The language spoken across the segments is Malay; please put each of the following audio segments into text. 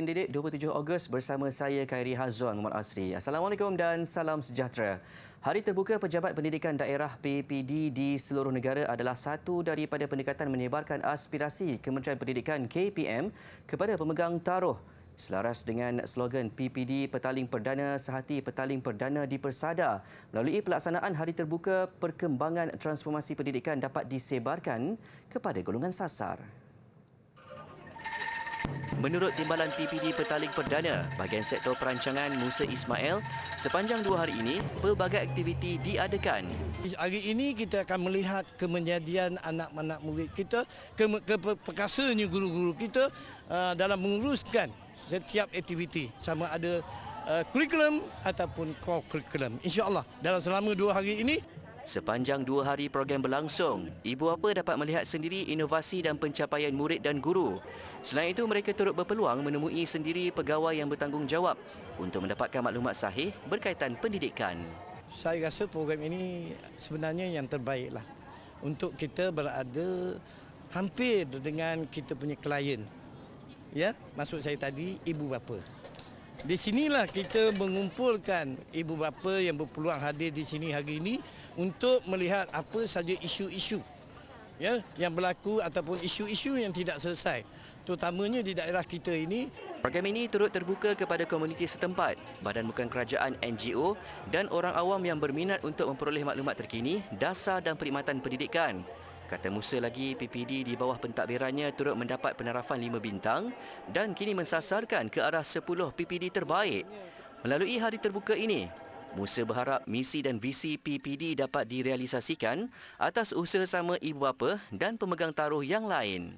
Pendidik 27 Ogos bersama saya Khairi Hazwan Muhammad Asri. Assalamualaikum dan salam sejahtera. Hari Terbuka Pejabat Pendidikan Daerah PPD di seluruh negara adalah satu daripada pendekatan menyebarkan aspirasi Kementerian Pendidikan KPM kepada pemegang taruh. Selaras dengan slogan PPD Petaling Perdana Sehati Petaling Perdana Dipersada, melalui pelaksanaan Hari Terbuka, perkembangan transformasi pendidikan dapat disebarkan kepada golongan sasar. Menurut Timbalan PPD Petaling Perdana, bahagian sektor perancangan Musa Ismail, sepanjang 2 hari ini, pelbagai aktiviti diadakan. Hari ini kita akan melihat kemejadian anak-anak murid kita, perkasanya guru-guru kita dalam menguruskan setiap aktiviti, sama ada kurikulum ataupun core kurikulum. InsyaAllah dalam selama 2 hari ini. Sepanjang 2 hari program berlangsung, ibu bapa dapat melihat sendiri inovasi dan pencapaian murid dan guru. Selain itu, mereka turut berpeluang menemui sendiri pegawai yang bertanggungjawab untuk mendapatkan maklumat sahih berkaitan pendidikan. Saya rasa program ini sebenarnya yang terbaiklah untuk kita berada hampir dengan kita punya klien. Ya, maksud saya tadi ibu bapa. Di sinilah kita mengumpulkan ibu bapa yang berpeluang hadir di sini hari ini untuk melihat apa saja isu-isu ya yang berlaku ataupun isu-isu yang tidak selesai, terutamanya di daerah kita ini. Program ini turut terbuka kepada komuniti setempat, badan bukan kerajaan NGO dan orang awam yang berminat untuk memperoleh maklumat terkini, dasar dan perkhidmatan pendidikan. Kata Musa lagi, PPD di bawah pentadbirannya turut mendapat penarafan 5 bintang dan kini mensasarkan ke arah 10 PPD terbaik. Melalui Hari Terbuka ini, Musa berharap misi dan visi PPD dapat direalisasikan atas usaha sama ibu bapa dan pemegang taruh yang lain.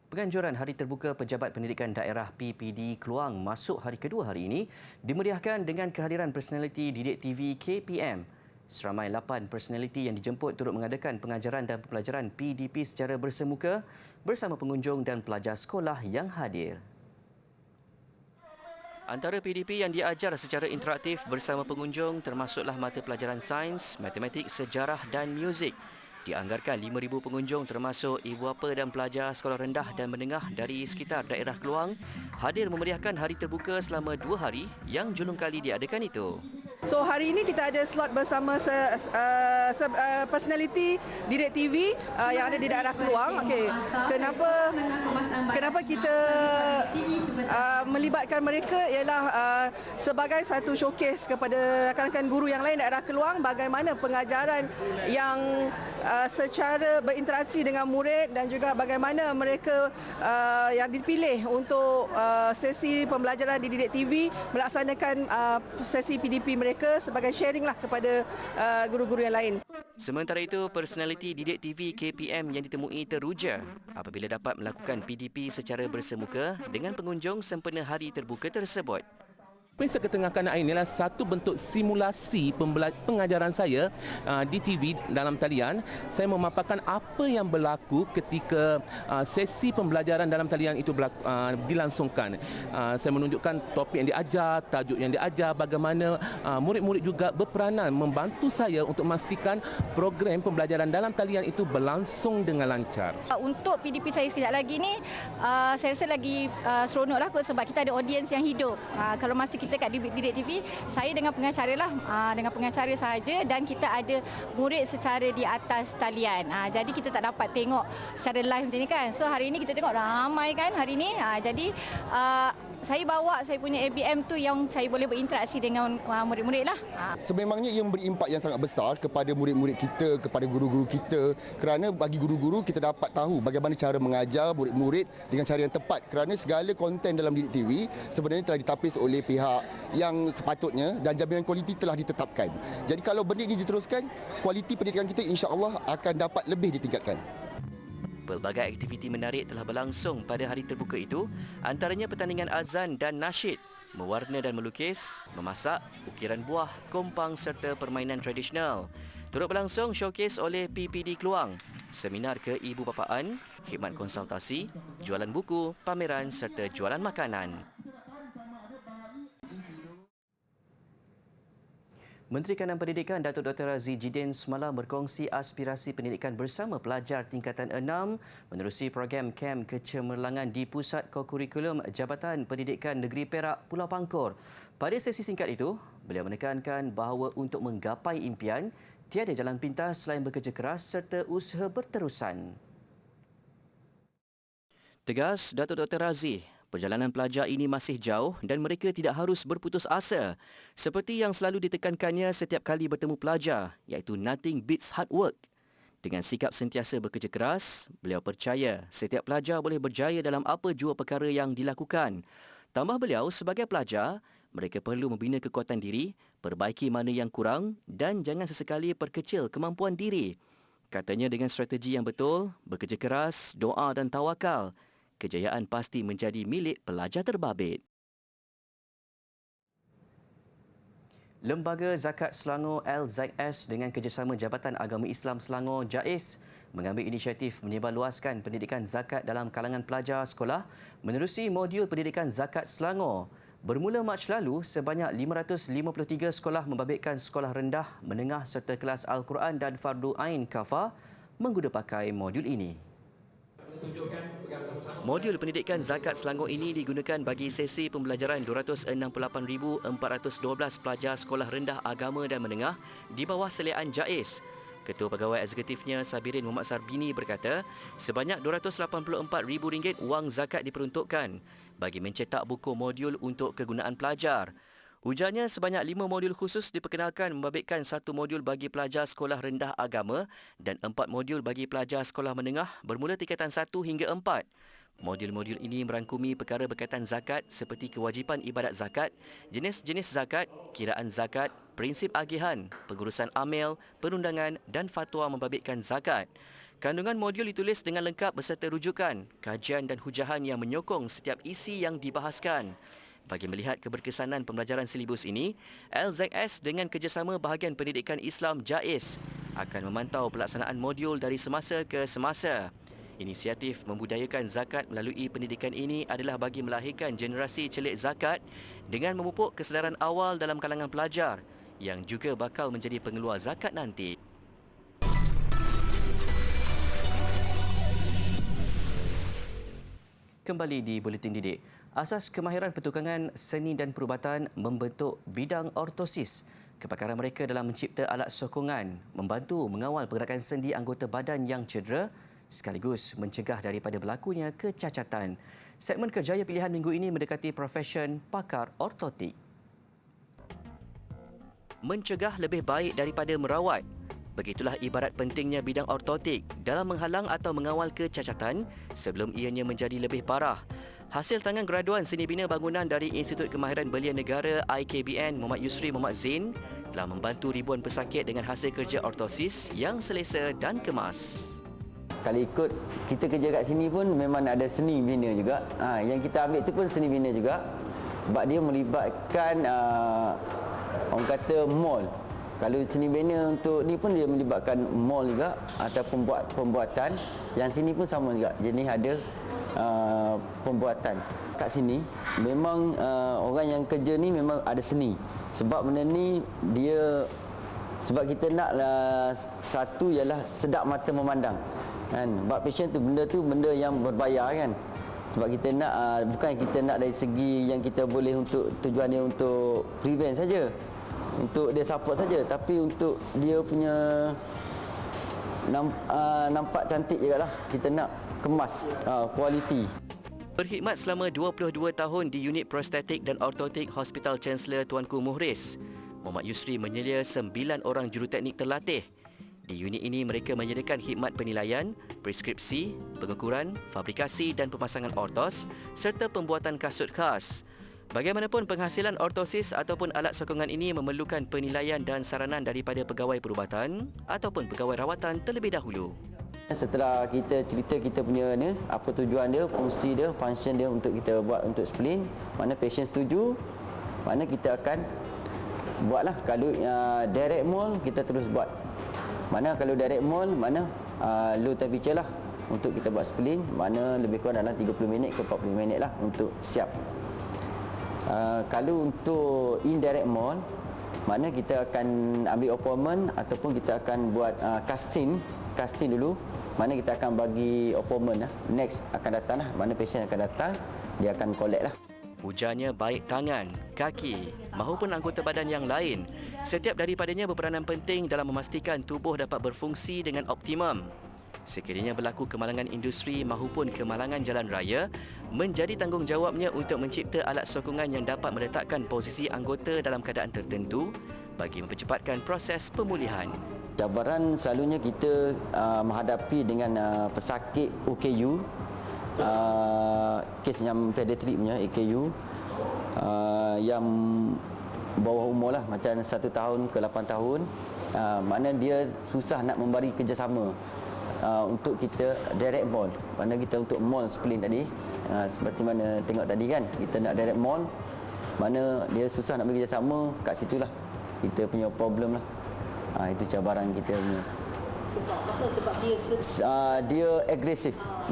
Penganjuran Hari Terbuka Pejabat Pendidikan Daerah PPD Kluang masuk hari kedua hari ini dimeriahkan dengan kehadiran personaliti Didik TV KPM. Seramai 8 personaliti yang dijemput turut mengadakan pengajaran dan pembelajaran PDP secara bersemuka bersama pengunjung dan pelajar sekolah yang hadir. Antara PDP yang diajar secara interaktif bersama pengunjung termasuklah mata pelajaran sains, matematik, sejarah dan muzik. Dianggarkan 5,000 pengunjung termasuk ibu bapa dan pelajar sekolah rendah dan menengah dari sekitar daerah Kluang hadir memeriahkan Hari Terbuka selama 2 hari yang julung kali diadakan itu. So hari ini kita ada slot bersama personality Didik TV yang ada di daerah Kluang. Okey, kenapa kita melibatkan mereka ialah sebagai satu showcase kepada rakan-rakan guru yang lain daerah Kluang bagaimana pengajaran yang secara berinteraksi dengan murid dan juga bagaimana mereka yang dipilih untuk sesi pembelajaran di Didik TV melaksanakan sesi PDP mereka sebagai sharing lah kepada guru-guru yang lain. Sementara itu, personaliti Didik TV KPM yang ditemui teruja apabila dapat melakukan PDP secara bersemuka dengan pengunjung sempena Hari Terbuka tersebut. Pensa Ketengahkanan ini adalah satu bentuk simulasi pengajaran saya di TV dalam talian. Saya memaparkan apa yang berlaku ketika sesi pembelajaran dalam talian itu dilangsungkan. Saya menunjukkan topik yang diajar, tajuk yang diajar, bagaimana murid-murid juga berperanan membantu saya untuk memastikan program pembelajaran dalam talian itu berlangsung dengan lancar. Untuk PDP saya sekejap lagi ni, saya rasa lagi seronoklah kot sebab kita ada audiens yang hidup. Kalau masa kita kat Didik TV, saya dengan pengacara lah, dengan pengacara sahaja dan kita ada murid secara di atas talian. Jadi kita tak dapat tengok secara live macam ni kan. So hari ini kita tengok ramai kan hari ini. Jadi saya bawa saya punya ABM tu yang saya boleh berinteraksi dengan murid-murid lah. Sememangnya ia memberi impak yang sangat besar kepada murid-murid kita, kepada guru-guru kita, kerana bagi guru-guru kita dapat tahu bagaimana cara mengajar murid-murid dengan cara yang tepat, kerana segala konten dalam Didik TV sebenarnya telah ditapis oleh pihak yang sepatutnya dan jaminan kualiti telah ditetapkan. Jadi kalau benda ini diteruskan, kualiti pendidikan kita insya-Allah akan dapat lebih ditingkatkan. Pelbagai aktiviti menarik telah berlangsung pada Hari Terbuka itu, antaranya pertandingan azan dan nasyid, mewarna dan melukis, memasak, ukiran buah, kompang serta permainan tradisional. Turut berlangsung showcase oleh PPD Kluang, seminar keibubapaan, khidmat konsultasi, jualan buku, pameran serta jualan makanan. Menteri Kanan Pendidikan Datuk Dr. Razi Jidin semalam berkongsi aspirasi pendidikan bersama pelajar tingkatan 6 menerusi program Kem Kecemerlangan di Pusat Kokurikulum Jabatan Pendidikan Negeri Perak, Pulau Pangkor. Pada sesi singkat itu, beliau menekankan bahawa untuk menggapai impian, tiada jalan pintas selain bekerja keras serta usaha berterusan. Tegas Datuk Dr. Razi, perjalanan pelajar ini masih jauh dan mereka tidak harus berputus asa. Seperti yang selalu ditekankannya setiap kali bertemu pelajar, iaitu nothing beats hard work. Dengan sikap sentiasa bekerja keras, beliau percaya setiap pelajar boleh berjaya dalam apa jua perkara yang dilakukan. Tambah beliau, sebagai pelajar, mereka perlu membina kekuatan diri, perbaiki mana yang kurang dan jangan sesekali perkecil kemampuan diri. Katanya dengan strategi yang betul, bekerja keras, doa dan tawakal, kejayaan pasti menjadi milik pelajar terbabit. Lembaga Zakat Selangor LZS dengan kerjasama Jabatan Agama Islam Selangor JAIS mengambil inisiatif menyebarluaskan pendidikan zakat dalam kalangan pelajar sekolah menerusi modul pendidikan zakat Selangor. Bermula Mac lalu, sebanyak 553 sekolah membabitkan sekolah rendah, menengah serta kelas Al-Quran dan Fardu Ain Kafah menggunakan pakai modul ini. Modul pendidikan zakat Selangor ini digunakan bagi sesi pembelajaran 268,412 pelajar sekolah rendah agama dan menengah di bawah seliaan JAIS. Ketua Pegawai Eksekutifnya Sabirin Muhammad Sarbini berkata, sebanyak RM284,000 wang zakat diperuntukkan bagi mencetak buku modul untuk kegunaan pelajar. Ujarnya sebanyak 5 modul khusus diperkenalkan membabitkan 1 modul bagi pelajar sekolah rendah agama dan 4 modul bagi pelajar sekolah menengah bermula tingkatan 1 hingga 4. Modul-modul ini merangkumi perkara berkaitan zakat seperti kewajipan ibadat zakat, jenis-jenis zakat, kiraan zakat, prinsip agihan, pengurusan amil, perundangan dan fatwa membabitkan zakat. Kandungan modul ditulis dengan lengkap beserta rujukan, kajian dan hujahan yang menyokong setiap isi yang dibahaskan. Bagi melihat keberkesanan pembelajaran silibus ini, LZS dengan kerjasama Bahagian Pendidikan Islam JAIS akan memantau pelaksanaan modul dari semasa ke semasa. Inisiatif membudayakan zakat melalui pendidikan ini adalah bagi melahirkan generasi celik zakat dengan memupuk kesedaran awal dalam kalangan pelajar yang juga bakal menjadi pengeluar zakat nanti. Kembali di Buletin Didik. Asas kemahiran pertukangan seni dan perubatan membentuk bidang ortosis. Kepakaran mereka dalam mencipta alat sokongan membantu mengawal pergerakan sendi anggota badan yang cedera sekaligus mencegah daripada berlakunya kecacatan. Segmen kerjaya pilihan minggu ini mendekati profesyen pakar ortotik. Mencegah lebih baik daripada merawat. Begitulah ibarat pentingnya bidang ortotik dalam menghalang atau mengawal kecacatan sebelum ianya menjadi lebih parah. Hasil tangan graduan Seni Bina Bangunan dari Institut Kemahiran Belia Negara IKBN Muhammad Yusri Muhammad Zain telah membantu ribuan pesakit dengan hasil kerja ortosis yang selesa dan kemas. Kalau ikut kita kerja kat sini pun memang ada seni bina juga. Yang kita ambil tu pun seni bina juga. Sebab dia melibatkan orang kata mall. Kalau seni bina untuk ni pun dia melibatkan mall juga ataupun buat pembuatan. Yang sini pun sama juga. Jenis ada pembuatan. Kat sini memang orang yang kerja ni memang ada seni. Sebab benda ni dia sebab kita naklah satu ialah sedap mata memandang. Kan? Sebab passion tu benda yang berbayar kan. Sebab kita nak bukan kita nak dari segi yang kita boleh untuk tujuan dia untuk prevent saja. Untuk dia support saja, tapi untuk dia punya nampak cantik juga lah. Kita nak kemas kualiti. Berkhidmat selama 22 tahun di unit prostetik dan ortotik Hospital Chancellor Tuanku Muhriz, Muhammad Yusri menyelia 9 orang juruteknik terlatih. Di unit ini mereka menyediakan khidmat penilaian, preskripsi, pengukuran, fabrikasi dan pemasangan ortos serta pembuatan kasut khas. Bagaimanapun penghasilan ortosis ataupun alat sokongan ini memerlukan penilaian dan saranan daripada pegawai perubatan ataupun pegawai rawatan terlebih dahulu. Setelah kita cerita kita punya ni, apa tujuan dia, fungsi dia, function dia untuk kita buat untuk spleen, mana patient setuju, mana kita akan buatlah. Kalau direct mall kita terus buat. Mana kalau direct mall, mana low temperature lah untuk kita buat spleen, mana lebih kurang dalam 30 minit ke 40 minit lah untuk siap. Kalau untuk indirect mall, Mana kita akan ambil appointment ataupun kita akan buat casting dulu. Mana kita akan bagi appointment next akan datang lah. Mana pasien akan datang, dia akan collect lah. Ujarnya baik tangan, kaki mahupun anggota badan yang lain. Setiap daripadanya berperanan penting dalam memastikan tubuh dapat berfungsi dengan optimum. Sekiranya berlaku kemalangan industri mahupun kemalangan jalan raya, menjadi tanggungjawabnya untuk mencipta alat sokongan yang dapat meletakkan posisi anggota dalam keadaan tertentu bagi mempercepatkan proses pemulihan. Cabaran selalunya kita menghadapi dengan pesakit OKU, kes yang pediatrik punya AKU, yang bawah umur lah, macam 1 tahun ke 8 tahun, mana dia susah nak memberi kerjasama untuk kita direct mall. Mana kita untuk mall splint tadi, seperti mana tengok tadi kan, kita nak direct mall, mana dia susah nak beri kerjasama, kat situlah kita punya problem lah. Itu cabaran kita punya. Sebab apa? Sebab dia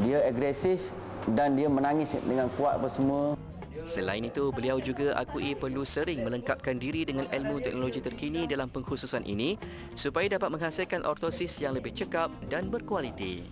dia agresif dan dia menangis dengan kuat apa semua. Selain itu, beliau juga akui perlu sering melengkapkan diri dengan ilmu teknologi terkini dalam pengkhususan ini supaya dapat menghasilkan ortosis yang lebih cekap dan berkualiti.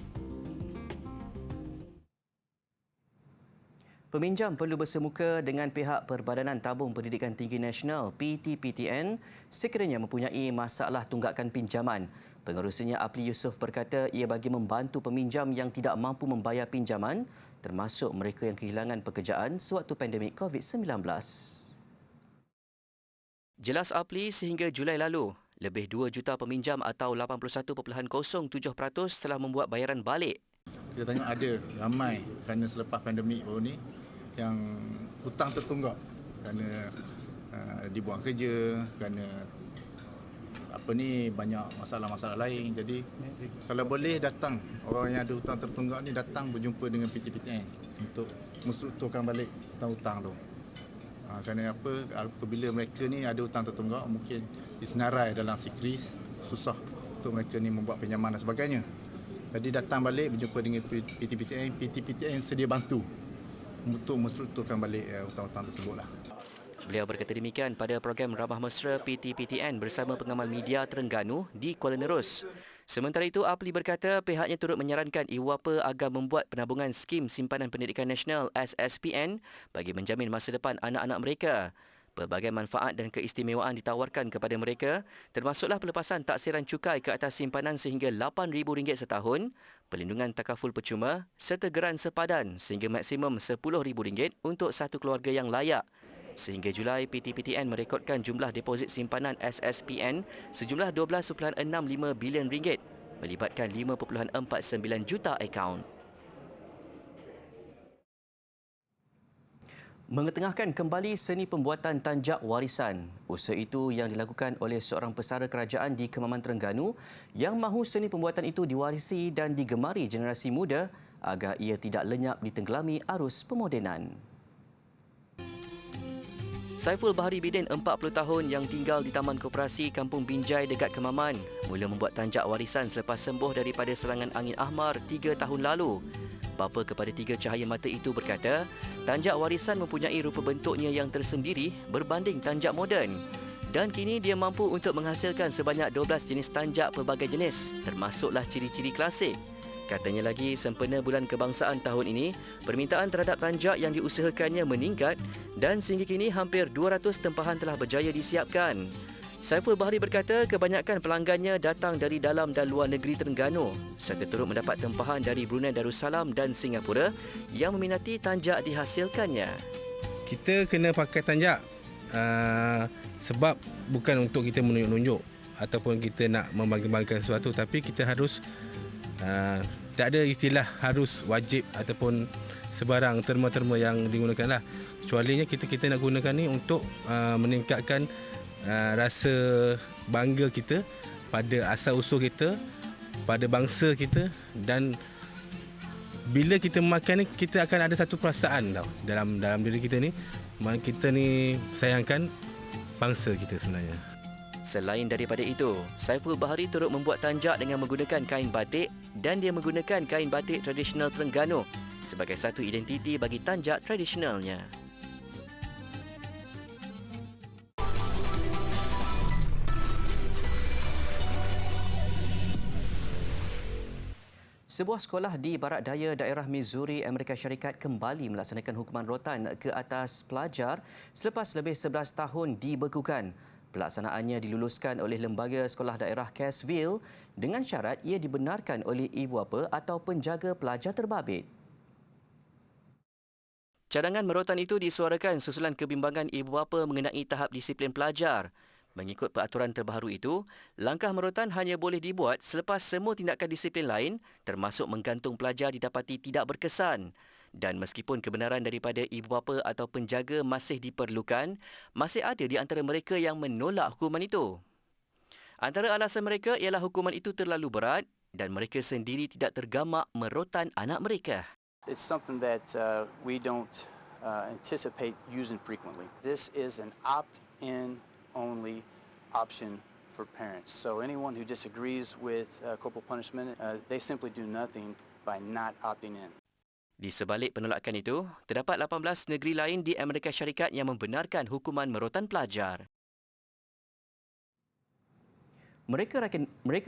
Peminjam perlu bersemuka dengan pihak Perbadanan Tabung Pendidikan Tinggi Nasional (PTPTN) sekiranya mempunyai masalah tunggakan pinjaman. Pengerusinya Apli Yusof berkata ia bagi membantu peminjam yang tidak mampu membayar pinjaman, termasuk mereka yang kehilangan pekerjaan sewaktu pandemik COVID-19. Jelas Apli, sehingga Julai lalu, lebih 2 juta peminjam atau 81.07% telah membuat bayaran balik. Kita tengok ada ramai kerana selepas pandemik baru ni yang hutang tertunggak kerana dibuang kerja, kerana banyak masalah-masalah lain. Jadi kalau boleh datang, orang yang ada hutang tertunggak ni datang berjumpa dengan PTPTN untuk menstrukturkan balik hutang-hutang tu. Kerana apabila mereka ni ada hutang tertunggak, mungkin disenarai dalam sikris, susah untuk mereka ni membuat pinjaman dan sebagainya. Jadi datang balik berjumpa dengan PTPTN sedia bantu untuk menstrukturkan balik hutang-hutang tersebutlah. Beliau berkata demikian pada program Ramah Mesra PTPTN bersama pengamal media Terengganu di Kuala Nerus. Sementara itu, Apli berkata pihaknya turut menyarankan IWAPA agar membuat penabungan Skim Simpanan Pendidikan Nasional SSPN bagi menjamin masa depan anak-anak mereka. Pelbagai manfaat dan keistimewaan ditawarkan kepada mereka, termasuklah pelepasan taksiran cukai ke atas simpanan sehingga RM8,000 setahun, pelindungan takaful percuma serta geran sepadan sehingga maksimum RM10,000 untuk satu keluarga yang layak. Sehingga Julai, PTPTN merekodkan jumlah deposit simpanan SSPN sejumlah RM12.65 bilion, melibatkan 5.49 juta akaun. Mengetengahkan kembali seni pembuatan tanjak warisan. Usaha itu yang dilakukan oleh seorang pesara kerajaan di Kemaman Terengganu yang mahu seni pembuatan itu diwarisi dan digemari generasi muda agar ia tidak lenyap ditenggelami arus pemodenan. Saiful Bahari Bidin, 40 tahun yang tinggal di Taman Koperasi Kampung Binjai dekat Kemaman, mula membuat tanjak warisan selepas sembuh daripada serangan angin ahmar 3 tahun lalu. Bapa kepada 3 cahaya mata itu berkata, tanjak warisan mempunyai rupa bentuknya yang tersendiri berbanding tanjak moden. Dan kini dia mampu untuk menghasilkan sebanyak 12 jenis tanjak pelbagai jenis, termasuklah ciri-ciri klasik. Katanya lagi, sempena Bulan Kebangsaan tahun ini, permintaan terhadap tanjak yang diusahakannya meningkat dan sehingga kini hampir 200 tempahan telah berjaya disiapkan. Saiful Bahari berkata kebanyakan pelanggannya datang dari dalam dan luar negeri Terengganu serta turut mendapat tempahan dari Brunei Darussalam dan Singapura yang meminati tanjak dihasilkannya. Kita kena pakai tanjak sebab bukan untuk kita menunjuk-nunjuk ataupun kita nak membanggakan sesuatu, tapi kita harus tak ada istilah harus wajib ataupun sebarang terma-terma yang digunakan lah. Kecualinya kita nak gunakan ni untuk meningkatkan rasa bangga kita pada asal-usul kita, pada bangsa kita, dan bila kita memakai ni kita akan ada satu perasaan tau dalam diri kita ni, kita ni sayangkan bangsa kita sebenarnya. Selain daripada itu, Saiful Bahari turut membuat tanjak dengan menggunakan kain batik dan dia menggunakan kain batik tradisional Terengganu sebagai satu identiti bagi tanjak tradisionalnya. Sebuah sekolah di barat daya daerah Missouri, Amerika Syarikat kembali melaksanakan hukuman rotan ke atas pelajar selepas lebih 11 tahun dibekukan. Pelaksanaannya diluluskan oleh Lembaga Sekolah Daerah Cassville dengan syarat ia dibenarkan oleh ibu bapa atau penjaga pelajar terbabit. Cadangan merotan itu disuarakan susulan kebimbangan ibu bapa mengenai tahap disiplin pelajar. Mengikut peraturan terbaru itu, langkah merotan hanya boleh dibuat selepas semua tindakan disiplin lain termasuk menggantung pelajar didapati tidak berkesan. Dan meskipun kebenaran daripada ibu bapa atau penjaga masih diperlukan, masih ada di antara mereka yang menolak hukuman itu. Antara alasan mereka ialah hukuman itu terlalu berat dan mereka sendiri tidak tergamak merotan anak mereka. It's something that we don't anticipate using frequently. This is an opt-in only option for parents. So anyone who disagrees with corporal punishment, they simply do nothing by not opting in. Di sebalik penolakan itu, terdapat 18 negeri lain di Amerika Syarikat yang membenarkan hukuman merotan pelajar. Mereka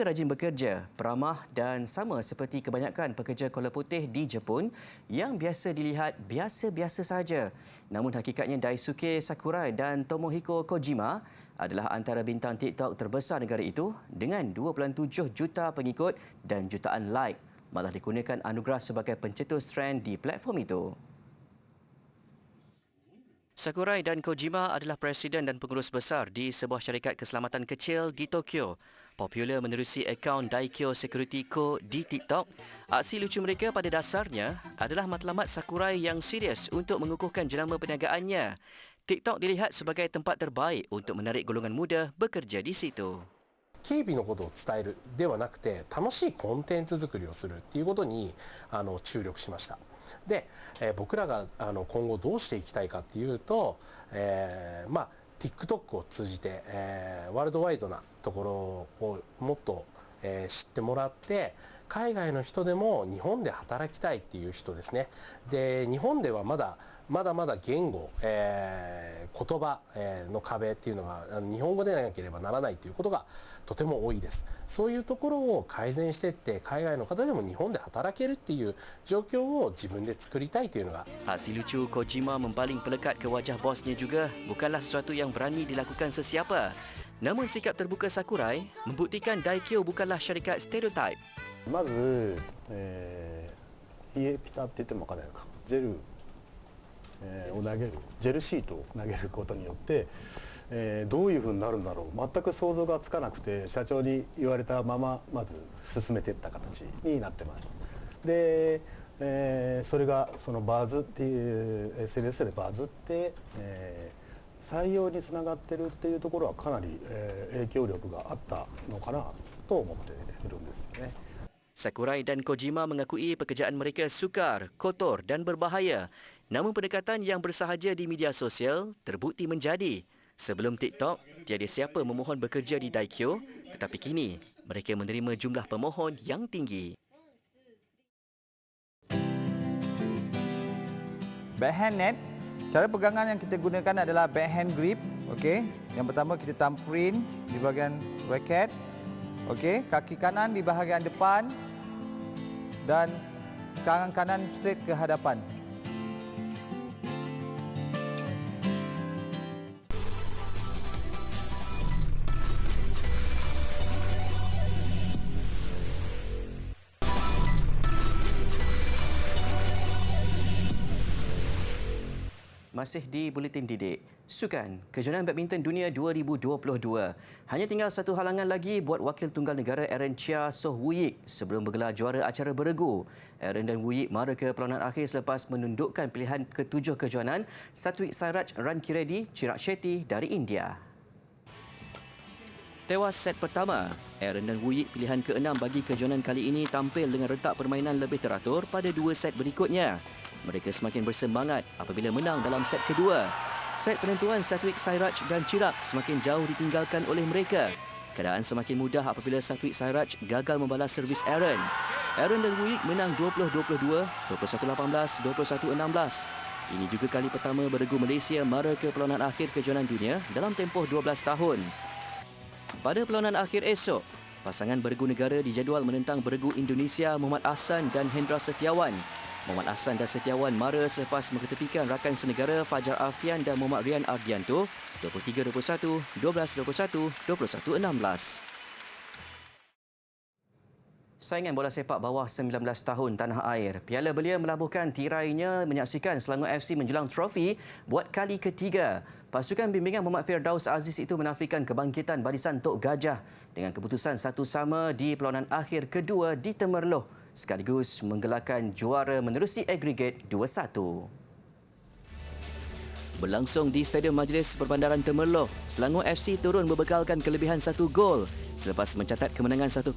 rajin bekerja, peramah dan sama seperti kebanyakan pekerja kuala putih di Jepun yang biasa dilihat biasa-biasa saja. Namun hakikatnya Daisuke Sakurai dan Tomohiko Kojima adalah antara bintang TikTok terbesar negara itu dengan 2.7 juta pengikut dan jutaan like. Malah dikurniakan anugerah sebagai pencetus trend di platform itu. Sakurai dan Kojima adalah presiden dan pengurus besar di sebuah syarikat keselamatan kecil di Tokyo. Popular menerusi akaun Daikyo Security Co. di TikTok, aksi lucu mereka pada dasarnya adalah matlamat Sakurai yang serius untuk mengukuhkan jenama perniagaannya. TikTok dilihat sebagai tempat terbaik untuk menarik golongan muda bekerja di situ. 警備のことを伝えるではなくて楽しいコンテンツ作りをするっていうことに注力しました。で、僕らが今後どうしていきたいかっていうと、TikTok を通じて、ワールドワイドなところをもっと、知ってもらって海外の人でも日本で働きたいっていう人ですね。で、日本ではまだ言語、言葉の壁っていうのが日本語でなければならないということがとても多いです。そういうところを改善していって海外の方でも日本で働けるっていう状況を自分で作りたいというのが。Aksi lucu Kojima membaling pelekat ke wajah bosnya juga bukanlah sesuatu yang berani dilakukan sesiapa. Namun sikap terbuka Sakurai membuktikan Daikyo bukanlah syarikat stereotip. まず、冷えピタって言っても分からないのか、ジェル、を投げる、ジェルシートを投げることによって、どういうふうになるんだろう、全く想像がつかなくて社長に言われたまままず進めていった形になってます。で、それがそのバズっていう SNS でバズって、採用につながってるっていうところはかなり、影響力があったのかなと思っているんですよね。Sakurai dan Kojima mengakui pekerjaan mereka sukar, kotor dan berbahaya. Namun pendekatan yang bersahaja di media sosial terbukti menjadi. Sebelum TikTok, tiada siapa memohon bekerja di Daikyo, tetapi kini mereka menerima jumlah pemohon yang tinggi. Backhand net, cara pegangan yang kita gunakan adalah backhand grip. Okey, yang pertama kita thumbprint di bahagian racket. Okey, kaki kanan di bahagian depan dan tangan kanan straight ke hadapan. Masih di Buletin Didik. Sukan, Kejohanan Badminton Dunia 2022. Hanya tinggal satu halangan lagi buat wakil tunggal negara Aaron Chia Soh Woo Yik sebelum bergelar juara acara beregu. Aaron dan Woo Yik mara ke perlawanan akhir selepas menundukkan pilihan ketujuh kejohanan Satwik Sairaj Rankireddy Chirag Shetty dari India. Tewas set pertama, Aaron dan Woo Yik pilihan ke-6 bagi kejohanan kali ini tampil dengan retak permainan lebih teratur pada dua set berikutnya. Mereka semakin bersemangat apabila menang dalam set kedua. Set penentuan Satwik Sairaj dan Chirag semakin jauh ditinggalkan oleh mereka. Keadaan semakin mudah apabila Satwik Sairaj gagal membalas servis Aaron. Aaron dan Woo Yik menang 20-22, 21-18, 21-16. Ini juga kali pertama beregu Malaysia mara ke perlawanan akhir kejohanan dunia dalam tempoh 12 tahun. Pada perlawanan akhir esok, pasangan beregu negara dijadual menentang beregu Indonesia Muhammad Ahsan dan Hendra Setiawan. Muhammad Ahsan dan Setiawan mara selepas mengetepikan rakan senegara Fajar Alfian dan Muhammad Rian Ardianto 23-21, 12-21, 21-16. Saingan bola sepak bawah 19 tahun tanah air, Piala Belia melabuhkan tirainya menyaksikan Selangor FC menjulang trofi buat kali ketiga. Pasukan bimbingan Muhammad Firdaus Aziz itu menafikan kebangkitan barisan Tok Gajah dengan keputusan 1-1 di perlawanan akhir kedua di Temerloh, sekaligus menggelarkan juara menerusi agregat 2-1. Berlangsung di Stadium Majlis Perbandaran Temerloh, Selangor FC turun berbekalkan kelebihan 1 gol selepas mencatat kemenangan 1-0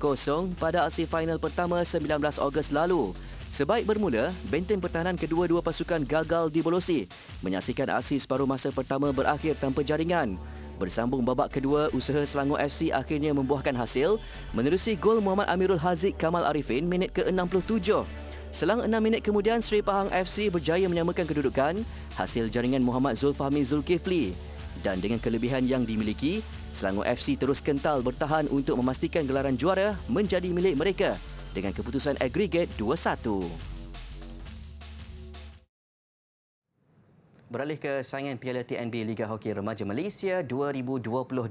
pada aksi final pertama 19 Ogos lalu. Sebaik bermula, benteng pertahanan kedua-dua pasukan gagal dibolosi, menyaksikan aksi separuh masa pertama berakhir tanpa jaringan. Bersambung babak kedua, usaha Selangor FC akhirnya membuahkan hasil menerusi gol Muhammad Amirul Haziq Kamal Arifin minit ke-67. Selang 6 minit kemudian, Seri Pahang FC berjaya menyamakan kedudukan hasil jaringan Muhammad Zulfahmi Zulkifli. Dan dengan kelebihan yang dimiliki, Selangor FC terus kental bertahan untuk memastikan gelaran juara menjadi milik mereka dengan keputusan agregat 2-1. Beralih ke saingan Piala TNB Liga Hoki Remaja Malaysia 2022.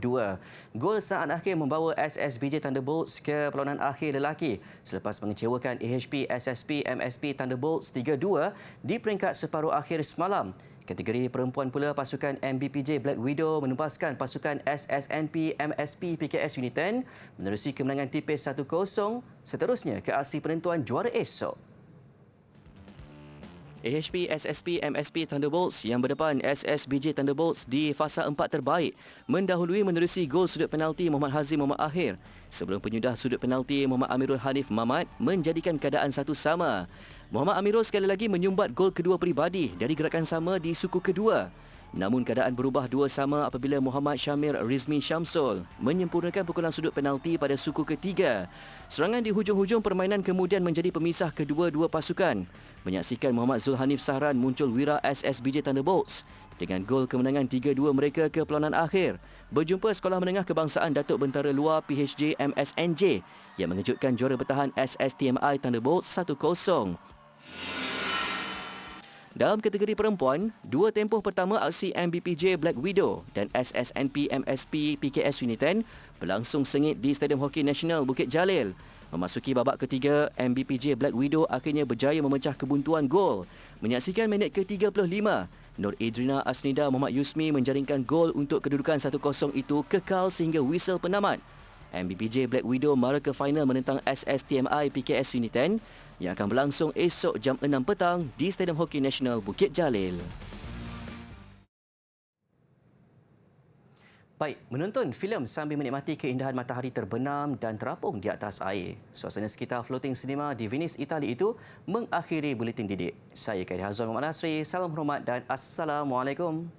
Gol saat akhir membawa SSBJ Thunderbolts ke perlawanan akhir lelaki selepas mengecewakan AHP SSP MSP Thunderbolts 3-2 di peringkat separuh akhir semalam. Kategori perempuan pula, pasukan MBPJ Black Widow menumpaskan pasukan SSNP MSP PKS Unit 10 menerusi kemenangan tipis 1-0 seterusnya ke aksi penentuan juara esok. AHP SSP MSP Thunderbolts yang berdepan SSBJ Thunderbolts di fasa 4 terbaik mendahului menerusi gol sudut penalti Muhammad Hazim Muhammad Akhir sebelum penyudah sudut penalti Muhammad Amirul Hanif Mamat menjadikan keadaan 1-1. Muhammad Amirul sekali lagi menyumbat gol kedua peribadi dari gerakan sama di suku kedua. Namun keadaan berubah 2-2 apabila Muhammad Syamir Rizmi Syamsul menyempurnakan pukulan sudut penalti pada suku ketiga. Serangan di hujung-hujung permainan kemudian menjadi pemisah kedua-dua pasukan. Menyaksikan Muhammad Zulhanif Sahran muncul wira SSBJ Thunderbolts dengan gol kemenangan 3-2 mereka ke perlawanan akhir. Berjumpa Sekolah Menengah Kebangsaan Datuk Bentara Luar PHJ MSNJ yang mengejutkan juara bertahan SSTMI Thunderbolts 1-0. Dalam kategori perempuan, dua tempoh pertama aksi MBPJ Black Widow dan SSNP MSP PKS Unit 10 berlangsung sengit di Stadium Hoki Nasional Bukit Jalil. Memasuki babak ketiga, MBPJ Black Widow akhirnya berjaya memecah kebuntuan gol. Menyaksikan minit ke-35, Nur Idrina Asnida Muhammad Yusmi menjaringkan gol untuk kedudukan 1-0 itu kekal sehingga whistle penamat. MBPJ Black Widow mara ke final menentang SSTMI PKS Unit 10 yang akan berlangsung esok jam 6 petang di Stadium Hoki Nasional Bukit Jalil. Baik, menonton filem sambil menikmati keindahan matahari terbenam dan terapung di atas air. Suasana sekitar floating cinema di Venice, Itali itu mengakhiri buletin didik. Saya Khairi Hazwan Muhammad Nasri, salam hormat dan Assalamualaikum.